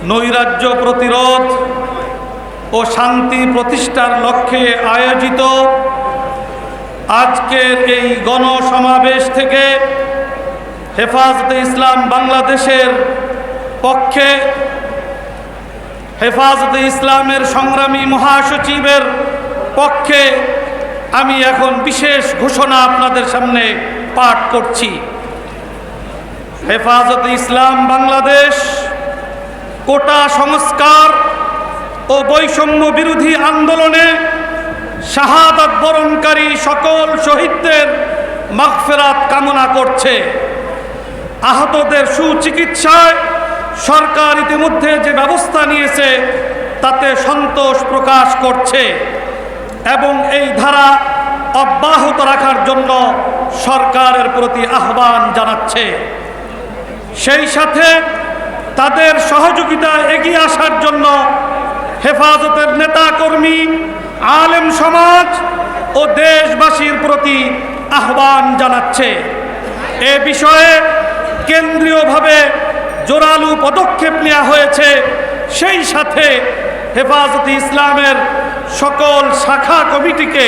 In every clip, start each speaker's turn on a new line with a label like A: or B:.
A: নৈরাজ্য প্রতিরোধ ও শান্তি প্রতিষ্ঠার লক্ষ্যে আয়োজিত আজকের এই গণসমাবেশ থেকে হেফাজতে ইসলাম বাংলাদেশের পক্ষে হেফাজতে ইসলামের সংগ্রামী মহাসচিবের পক্ষে আমি এখন বিশেষ ঘোষণা আপনাদের সামনে পাঠ করছি। হেফাজতে ইসলাম বাংলাদেশ কোটা সংস্কার ও বৈষম্য বিরোধী আন্দোলনে শাহাদাত বরণকারী সকল শহীদদের মাগফিরাত কামনা করছে। আহতদের সুচিকিৎসায় সরকার ইতিমধ্যে যে ব্যবস্থা নিয়েছে তাতে সন্তোষ প্রকাশ করছে এবং এই ধারা অব্যাহত রাখার জন্য সরকারের প্রতি আহ্বান জানাচ্ছে। সেই সাথে তাদের সহযোগিতায় এগিয়ে আসার জন্য হেফাজতের নেতাকর্মী, আলেম সমাজ ও দেশবাসীর প্রতি আহ্বান জানাচ্ছে। এ বিষয়ে কেন্দ্রীয়ভাবে জোরালো পদক্ষেপ নেওয়া হয়েছে। সেই সাথে হেফাজতে ইসলামের সকল শাখা কমিটিকে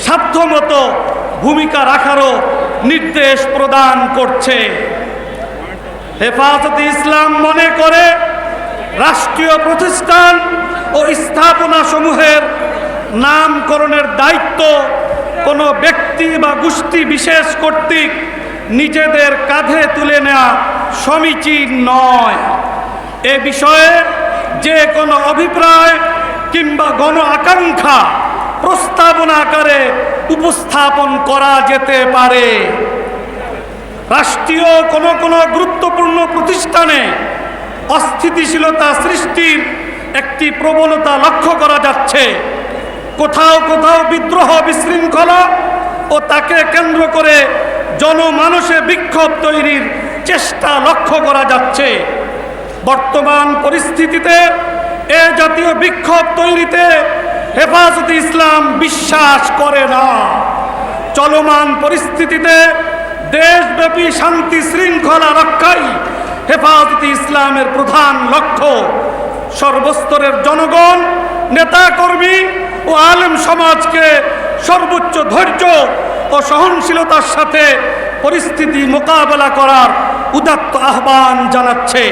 A: সাধ্যমতো ভূমিকা রাখারও নির্দেশ প্রদান করছে। হেফাজতে ইসলাম মনে করে রাষ্ট্রীয় প্রতিষ্ঠান ও স্থাপনা সমূহের নামকরণের দায়িত্ব কোনো ব্যক্তি বা গোষ্ঠী বিশেষ কর্তৃক নিজেদের কাঁধে তুলে নেওয়া সমীচীন নয়। এ বিষয়ে যে কোনো অভিপ্রায় কিংবা গণ আকাঙ্ক্ষা প্রস্তাবনা আকারে উপস্থাপন করা যেতে পারে। রাষ্ট্রীয় কোনো গুরুত্বপূর্ণ প্রতিষ্ঠানে অস্থিতিশীলতা সৃষ্টির একটি প্রবণতা লক্ষ্য করা যাচ্ছে। কোথাও কোথাও বিদ্রোহ, বিশৃঙ্খলা ও তাকে কেন্দ্র করে জনমানসে বিক্ষোভ তৈরির চেষ্টা লক্ষ্য করা যাচ্ছে। বর্তমান পরিস্থিতিতে এ জাতীয় বিক্ষোভ তৈরিতে হেফাজতে ইসলাম বিশ্বাস করে না। চলমান পরিস্থিতিতে দেশব্যাপী শান্তি শৃঙ্খলা রক্ষাই হেফাজতে ইসলামের প্রধান লক্ষ্য। সর্বস্তরের জনগণ, নেতাকর্মী ও আলেম সমাজকে সর্বোচ্চ ধৈর্য ও সহনশীলতার সাথে পরিস্থিতি মোকাবেলা করার উদাত্ত আহ্বান জানাচ্ছে।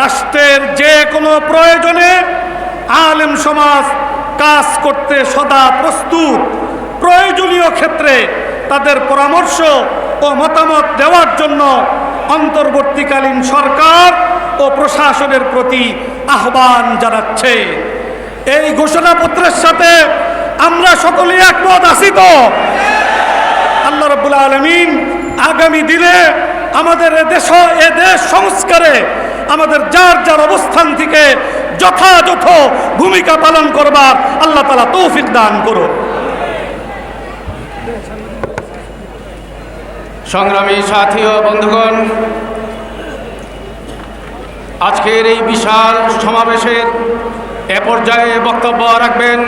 A: রাষ্ট্রের যে কোনো প্রয়োজনে আলেম সমাজ কাজ করতে সদা প্রস্তুত। প্রয়োজনীয় ক্ষেত্রে তাদের পরামর্শ ও মতামত দেওয়ার জন্য অন্তর্বর্তীকালীন সরকার ও প্রশাসনের প্রতি আহ্বান জানাচ্ছে। এই ঘোষণাপত্রের সাথে আমরা সকলে একমত আছি তো? আল্লাহ রাব্বুল আলামিন আগামী দিনে আমাদের এ দেশ সংস্কারে আমাদের যার যার অবস্থান থেকে যথাযথ ভূমিকা পালন করবার আল্লাহ তাআলা তৌফিক দান করুন।
B: সংগ্রামী সাথী ও বন্ধুগণ, আজকের এই বিশাল সমাবেশের এ পর্যায়ে বক্তব্য রাখবেন